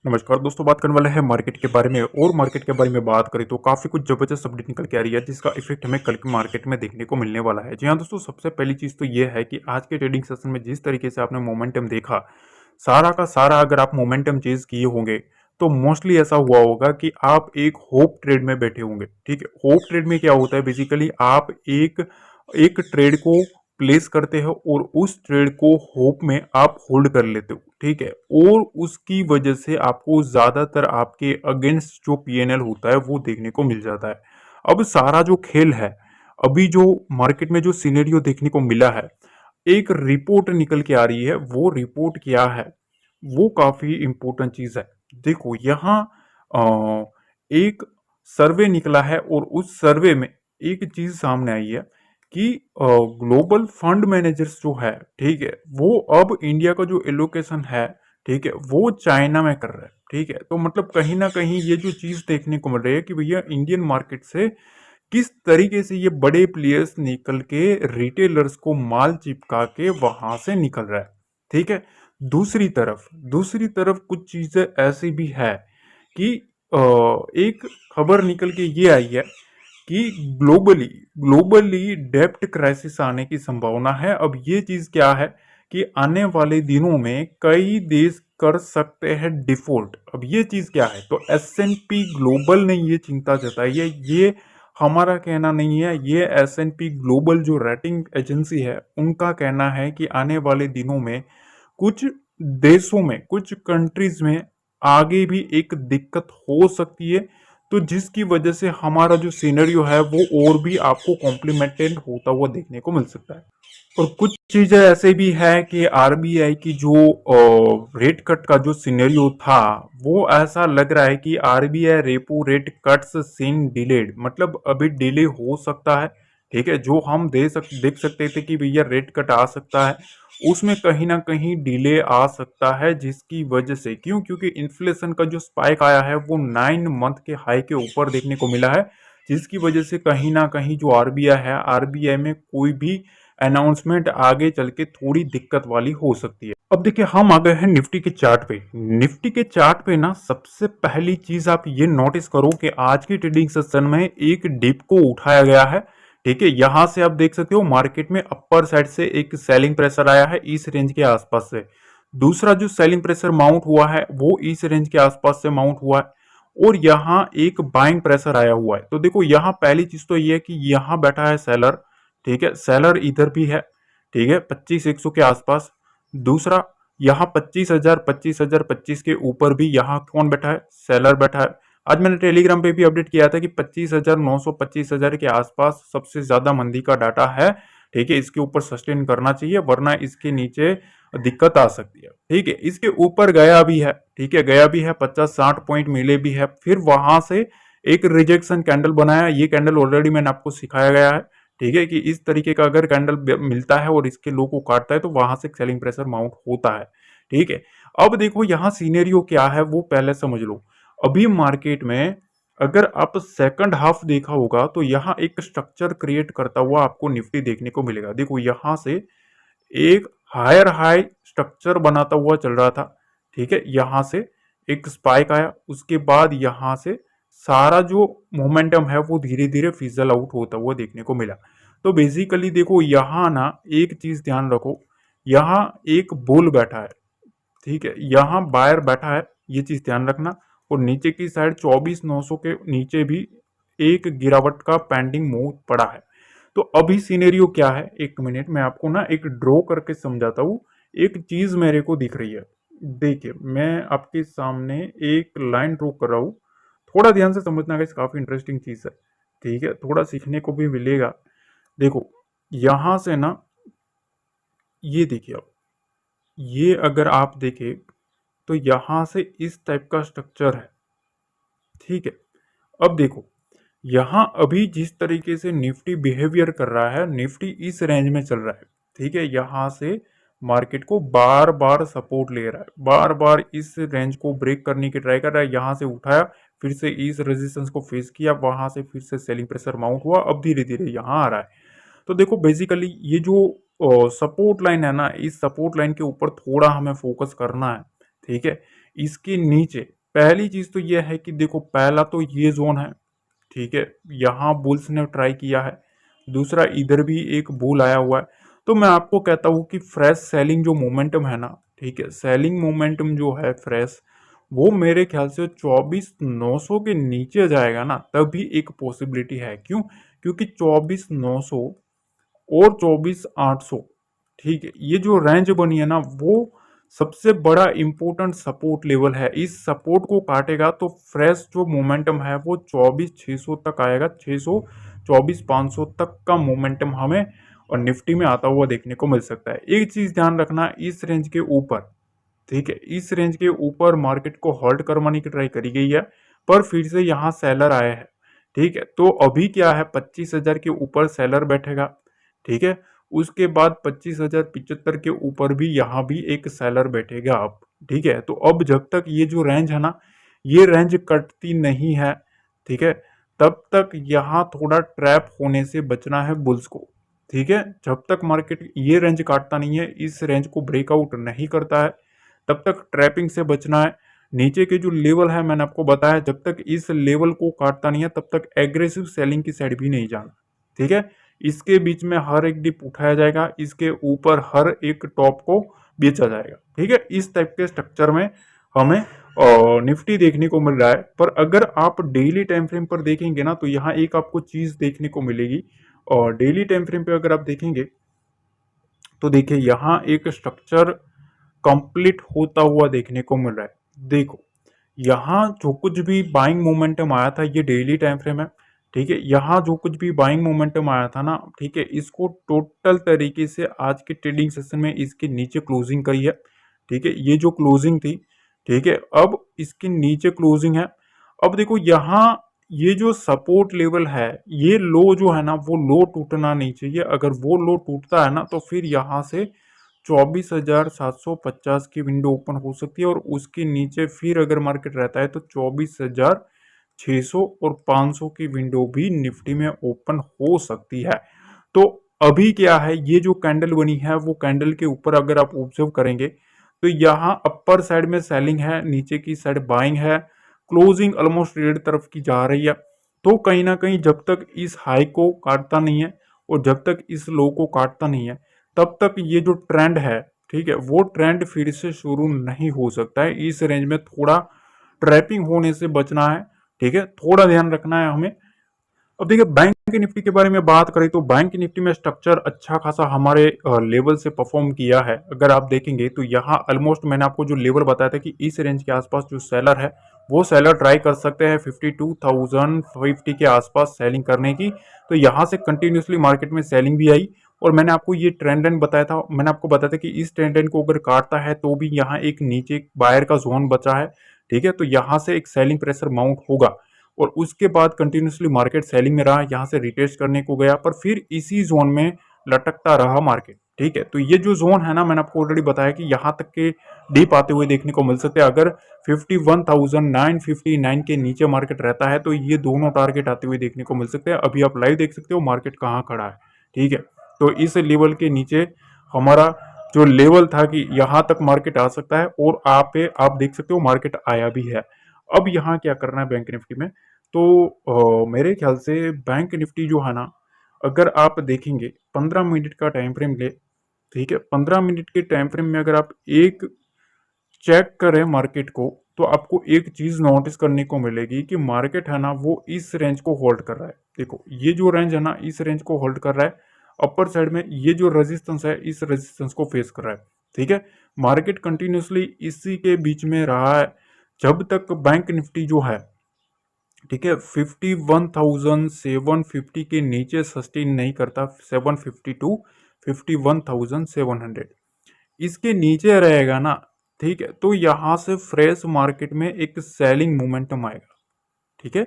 नमस्कार दोस्तों, बात करने वाले हैं मार्केट के बारे में। और मार्केट के बारे में बात करें तो काफ़ी कुछ ज़बरदस्त अपडेट निकल के आ रही है, जिसका इफेक्ट हमें कल के मार्केट में देखने को मिलने वाला है। जी हाँ दोस्तों, सबसे पहली चीज़ तो ये है कि आज के ट्रेडिंग सेशन में जिस तरीके से आपने मोमेंटम देखा, सारा का सारा अगर आप मोमेंटम चेज किए होंगे तो मोस्टली ऐसा हुआ होगा कि आप एक होप ट्रेड में बैठे होंगे। ठीक है, होप ट्रेड में क्या होता है, बेसिकली आप एक एक ट्रेड को प्लेस करते हो और उस ट्रेड को होप में आप होल्ड कर लेते हो। ठीक है, और उसकी वजह से आपको ज्यादातर आपके अगेंस्ट जो पीएनएल होता है वो देखने को मिल जाता है। अब सारा जो खेल है, अभी जो मार्केट में जो सिनेरियो देखने को मिला है, एक रिपोर्ट निकल के आ रही है। वो रिपोर्ट क्या है, वो काफी इंपॉर्टेंट चीज है। देखो यहाँ एक सर्वे निकला है और उस सर्वे में एक चीज सामने आई है कि ग्लोबल फंड मैनेजर्स जो है, ठीक है, वो अब इंडिया का जो एलोकेशन है, ठीक है, वो चाइना में कर रहा है। ठीक है, तो मतलब कहीं ना कहीं ये जो चीज देखने को मिल रही है कि भैया इंडियन मार्केट से किस तरीके से ये बड़े प्लेयर्स निकल के रिटेलर्स को माल चिपका के वहां से निकल रहा है। ठीक है, दूसरी तरफ कुछ चीजें ऐसी भी है कि एक खबर निकल के ये आई है कि ग्लोबली ग्लोबली डेब्ट क्राइसिस आने की संभावना है। अब ये चीज क्या है कि आने वाले दिनों में कई देश कर सकते हैं डिफॉल्ट। अब ये चीज क्या है, तो एस&पी ग्लोबल ने ये चिंता जताई है। ये हमारा कहना नहीं है, ये एस&पी ग्लोबल जो रेटिंग एजेंसी है उनका कहना है कि आने वाले दिनों में कुछ देशों में, कुछ कंट्रीज में आगे भी एक दिक्कत हो सकती है। तो जिसकी वजह से हमारा जो सिनेरियो है वो और भी आपको कॉम्प्लीमेंटेड होता हुआ देखने को मिल सकता है। और कुछ चीजें ऐसे भी है कि आरबीआई की जो रेट कट का जो सिनेरियो था, वो ऐसा लग रहा है कि RBI repo rate cuts seen delayed, मतलब अभी डिले हो सकता है। ठीक है, जो हम देख सकते थे कि भैया रेट कट आ सकता है, उसमें कहीं ना कहीं डिले आ सकता है। जिसकी वजह से क्योंकि इन्फ्लेशन का जो स्पाइक आया है वो 9 मंथ के हाई के ऊपर देखने को मिला है। जिसकी वजह से कहीं ना कहीं जो आरबीआई है, आरबीआई में कोई भी अनाउंसमेंट आगे चल के थोड़ी दिक्कत वाली हो सकती है। अब देखिए, हम आ गए हैं निफ्टी के चार्ट पे। निफ्टी के चार्ट पे ना सबसे पहली चीज आप ये नोटिस करो कि आज की ट्रेडिंग सेशन में एक डिप को उठाया गया है। ठीक है, यहां से आप देख सकते हो मार्केट में अपर साइड से एक सेलिंग प्रेशर आया है इस रेंज के आसपास से। दूसरा जो सेलिंग प्रेशर माउंट हुआ है वो इस रेंज के आसपास से माउंट हुआ है। और यहाँ एक बाइंग प्रेशर आया हुआ है। तो देखो यहाँ पहली चीज तो ये है कि यहाँ बैठा है सेलर। ठीक है, सेलर इधर भी है। ठीक है, 25,100 के आसपास। दूसरा यहाँ 25,000 के ऊपर भी यहाँ कौन बैठा है, सेलर बैठा है। आज मैंने टेलीग्राम पे भी अपडेट किया था कि 25,900 25,000 के आसपास सबसे ज्यादा मंदी का डाटा है। ठीक है, इसके ऊपर सस्टेन करना चाहिए, वरना इसके नीचे दिक्कत आ सकती है। ठीक है, इसके ऊपर गया भी है। ठीक है, गया भी है, 50-60 पॉइंट मिले भी है, फिर वहां से एक रिजेक्शन कैंडल बनाया। ये कैंडल ऑलरेडी मैंने आपको सिखाया गया है। ठीक है, कि इस तरीके का अगर कैंडल मिलता है और इसके लो को काटता है तो वहां से सेलिंग प्रेशर माउंट होता है। ठीक है, अब देखो यहाँ सीनेरियो क्या है वो पहले समझ लो। अभी मार्केट में अगर आप सेकंड हाफ देखा होगा तो यहाँ एक स्ट्रक्चर क्रिएट करता हुआ आपको निफ्टी देखने को मिलेगा। देखो यहाँ से एक हायर हाई स्ट्रक्चर बनाता हुआ चल रहा था। ठीक है, यहां से एक स्पाइक आया, उसके बाद यहां से सारा जो मोमेंटम है वो धीरे धीरे फिजल आउट होता हुआ देखने को मिला। तो बेसिकली देखो यहाँ ना एक चीज ध्यान रखो, यहाँ एक बुल बैठा है। ठीक है, यहाँ बायर बैठा है, ये चीज ध्यान रखना। और नीचे की साइड 24,900 के नीचे भी एक गिरावट का पेंडिंग मूव पड़ा है। तो अभी सिनेरियो क्या है, एक मिनट में आपको ना एक ड्रॉ करके समझाता हूँ। एक चीज मेरे को दिख रही है, देखिए मैं आपके सामने एक लाइन ड्रॉ कर रहा हूँ। थोड़ा ध्यान से समझना गाइस, काफी इंटरेस्टिंग चीज है। ठीक है, थोड़ा सीखने को भी मिलेगा। देखो यहां से ना, ये देखिए आप, ये अगर आप देखें तो यहां से इस टाइप का स्ट्रक्चर है। ठीक है, अब देखो यहाँ अभी जिस तरीके से निफ्टी बिहेवियर कर रहा है, निफ्टी इस रेंज में चल रहा है। ठीक है, यहाँ से मार्केट को बार बार सपोर्ट ले रहा है, बार बार इस रेंज को ब्रेक करने की ट्राई कर रहा है। यहाँ से उठाया, फिर से इस रेजिस्टेंस को फेस किया, वहां से फिर से सेलिंग प्रेशर माउंट हुआ, अब धीरे धीरे यहाँ आ रहा है। तो देखो बेसिकली ये जो सपोर्ट लाइन है ना, इस सपोर्ट लाइन के ऊपर थोड़ा हमें फोकस करना है। ठीक है, इसके नीचे पहली चीज तो यह है कि देखो, पहला तो ये जोन है, ठीक है, यहाँ बुल्स ने ट्राई किया है। दूसरा, इधर भी एक बुल आया हुआ है। तो मैं आपको कहता हूँ कि फ्रेश सेलिंग जो मोमेंटम है ना, ठीक है, सेलिंग मोमेंटम जो है फ्रेश, वो मेरे ख्याल से 24,900 के नीचे जाएगा ना, तभी एक पॉसिबिलिटी है। क्यों? क्योंकि 24,900 और 24,800, ठीक है, ये जो रेंज बनी है ना, वो सबसे बड़ा इंपॉर्टेंट सपोर्ट लेवल है। इस सपोर्ट को काटेगा तो फ्रेश जो मोमेंटम है वो 24,600 तक आएगा। 600, 24,500 तक का मोमेंटम हमें और निफ्टी में आता हुआ देखने को मिल सकता है। एक चीज ध्यान रखना, इस रेंज के ऊपर, ठीक है, इस रेंज के ऊपर मार्केट को होल्ड करवाने की ट्राई करी गई है, पर फिर से यहाँ सेलर आए हैं, ठीक है। तो अभी क्या है, 25,000 के ऊपर सेलर बैठेगा, ठीक है। उसके बाद 25,075 के ऊपर भी यहाँ भी एक सेलर बैठेगा अब, ठीक है। तो अब जब तक ये जो रेंज है ना, ये रेंज कटती नहीं है, ठीक है, तब तक यहाँ थोड़ा ट्रैप होने से बचना है बुल्स को, ठीक है। जब तक मार्केट ये रेंज काटता नहीं है, इस रेंज को ब्रेकआउट नहीं करता है, तब तक ट्रैपिंग से बचना है। नीचे के जो लेवल है मैंने आपको बताया, जब तक इस लेवल को काटता नहीं है तब तक एग्रेसिव सेलिंग की साइड भी नहीं जाना, ठीक है। इसके बीच में हर एक डिप उठाया जाएगा, इसके ऊपर हर एक टॉप को बेचा जाएगा, ठीक है। इस टाइप के स्ट्रक्चर में हमें निफ्टी देखने को मिल रहा है। पर अगर आप डेली टाइम फ्रेम पर देखेंगे ना, तो यहाँ एक आपको चीज देखने को मिलेगी। और डेली टाइम फ्रेम पे अगर आप देखेंगे तो देखिए, यहाँ एक स्ट्रक्चर कंप्लीट होता हुआ देखने को मिल रहा है। देखो, यहाँ जो कुछ भी बाइंग मोमेंटम आया था, ये डेली टाइम फ्रेम है, ठीक है। यहाँ जो कुछ भी बाइंग मोमेंटम आया था ना, ठीक है, इसको टोटल तरीके से आज के ट्रेडिंग सेशन में इसके नीचे क्लोजिंग करी है, ठीक है। ये जो क्लोजिंग थी, ठीक है, अब इसके नीचे क्लोजिंग है। अब देखो, यहाँ ये जो सपोर्ट लेवल है, ये लो जो है ना, वो लो टूटना नहीं चाहिए। अगर वो लो टूटता है ना, तो फिर यहाँ से 24,750 की विंडो ओपन हो सकती है, और उसके नीचे फिर अगर मार्केट रहता है तो 24,600 और 500 की विंडो भी निफ्टी में ओपन हो सकती है। तो अभी क्या है, ये जो कैंडल बनी है, वो कैंडल के ऊपर अगर आप ऑब्जर्व करेंगे तो यहाँ अपर साइड में सेलिंग है, नीचे की साइड बाइंग है, क्लोजिंग ऑलमोस्ट रेड तरफ की जा रही है। तो कहीं ना कहीं जब तक इस हाई को काटता नहीं है और जब तक इस लो को काटता नहीं है, तब तक ये जो ट्रेंड है, ठीक है, वो ट्रेंड फिर से शुरू नहीं हो सकता है। इस रेंज में थोड़ा ट्रैपिंग होने से बचना है, ठीक है, थोड़ा ध्यान रखना है हमें। अब देखिए, बैंक निफ्टी के बारे में बात करें तो बैंक निफ्टी में स्ट्रक्चर अच्छा खासा हमारे लेवल से परफॉर्म किया है। अगर आप देखेंगे तो यहाँ ऑलमोस्ट मैंने आपको जो लेवल बताया था कि इस रेंज के आसपास जो सेलर है, वो सेलर ट्राई कर सकते हैं 52,050 के आसपास सेलिंग करने की। तो यहाँ से कंटिन्यूसली मार्केट में सेलिंग भी आई, और मैंने आपको ये ट्रेंड लाइन बताया था, मैंने आपको बताया था कि इस ट्रेंड लाइन को अगर काटता है तो भी यहाँ एक नीचे बायर का जोन बचा है, ठीक है। तो यहाँ से एक सेलिंग प्रेशर माउंट होगा, और उसके बाद कंटिन्यूसली मार्केट सेलिंग में रहा, यहाँ से रिटेस्ट करने को गया, पर फिर इसी जोन में लटकता रहा मार्केट, ठीक है। तो ये जो जोन है ना, मैंने आपको ऑलरेडी बताया कि यहाँ तक के डीप आते हुए देखने को मिल सकते हैं। अगर 51,959 के नीचे मार्केट रहता है तो ये दोनों टारगेट आते हुए देखने को मिल सकते हैं। अभी आप लाइव देख सकते हो मार्केट कहाँ खड़ा है, ठीक है। तो इस लेवल के नीचे हमारा जो लेवल था कि यहाँ तक मार्केट आ सकता है, और आप देख सकते हो मार्केट आया भी है। अब यहाँ क्या करना है बैंक निफ्टी में, तो मेरे ख्याल से बैंक निफ्टी जो है ना, अगर आप देखेंगे 15 मिनट का टाइम फ्रेम ले, ठीक है, 15 मिनट के टाइम फ्रेम में अगर आप एक चेक करें मार्केट को, तो आपको एक चीज नोटिस करने को मिलेगी कि मार्केट है ना, वो इस रेंज को होल्ड कर रहा है। देखो, ये जो रेंज है ना, इस रेंज को होल्ड कर रहा है। अपर साइड में ये जो रेजिस्टेंस है, इस रेजिस्टेंस को फेस कर रहा है, ठीक है। मार्केट कंटिन्यूसली इसी के बीच में रहा है जब तक बैंक निफ्टी जो है, ठीक है, 51,750 के नीचे सस्टेन नहीं करता। 752, 51,700 इसके नीचे रहेगा ना, ठीक है, तो यहां से फ्रेश मार्केट में एक सेलिंग मोमेंटम आएगा, ठीक है।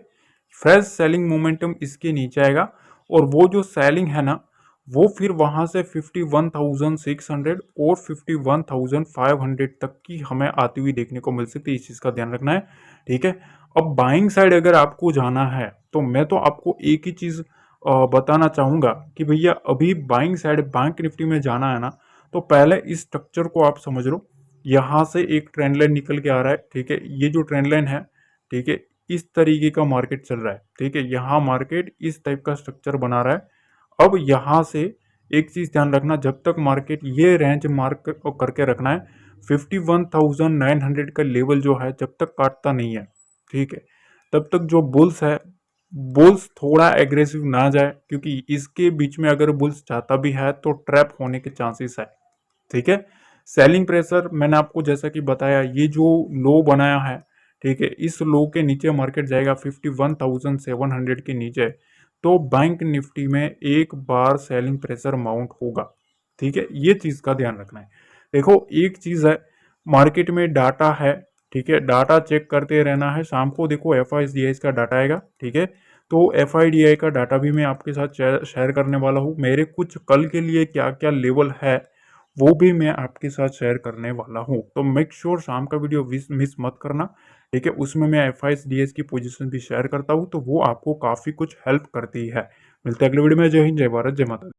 फ्रेश सेलिंग मोमेंटम इसके नीचे आएगा, और वो जो सेलिंग है ना, वो फिर वहां से 51,600 और 51,500 तक की हमें आती हुई देखने को मिल सकती है। इस चीज का ध्यान रखना है, ठीक है। अब बाइंग साइड अगर आपको जाना है तो मैं तो आपको एक ही चीज बताना चाहूंगा कि भैया, अभी बाइंग साइड बैंक निफ्टी में जाना है ना, तो पहले इस स्ट्रक्चर को आप समझ लो। यहाँ से एक ट्रेंड लाइन निकल के आ रहा है, ठीक है। ये जो ट्रेंड लाइन है, ठीक है, इस तरीके का मार्केट चल रहा है, ठीक है। यहाँ मार्केट इस टाइप का स्ट्रक्चर बना रहा है। अब यहाँ से एक चीज ध्यान रखना, जब तक मार्केट ये रेंज मार्क करके रखना है, 51,900 का लेवल जो है जब तक काटता नहीं है, ठीक है, तब तक जो बुल्स है, बुल्स थोड़ा एग्रेसिव ना जाए, क्योंकि इसके बीच में अगर बुल्स जाता भी है तो ट्रैप होने के चांसेस है, ठीक है। सेलिंग प्रेशर मैंने आपको जैसा कि बताया, ये जो लो बनाया है, ठीक है, इस लो के नीचे मार्केट जाएगा 51,700 के नीचे, तो बैंक निफ्टी में एक बार सेलिंग प्रेशर माउंट होगा, ठीक है। ये चीज का ध्यान रखना है। देखो एक चीज है, मार्केट में डाटा है, ठीक है, डाटा चेक करते रहना है। शाम को देखो एफआईडीआई का डाटा आएगा, ठीक है, तो एफआईडीआई का डाटा भी मैं आपके साथ शेयर करने वाला हूँ। मेरे कुछ कल के लिए क्या क्या लेवल है वो भी मैं आपके साथ शेयर करने वाला हूँ, तो मेक श्योर शाम का वीडियो मिस मत करना, ठीक है। उसमें मैं एफआईडीएस की पोजीशन भी शेयर करता हूँ, तो वो आपको काफी कुछ हेल्प करती है। मिलते हैं अगले वीडियो में। जय हिंद, जय भारत, जय माता दी।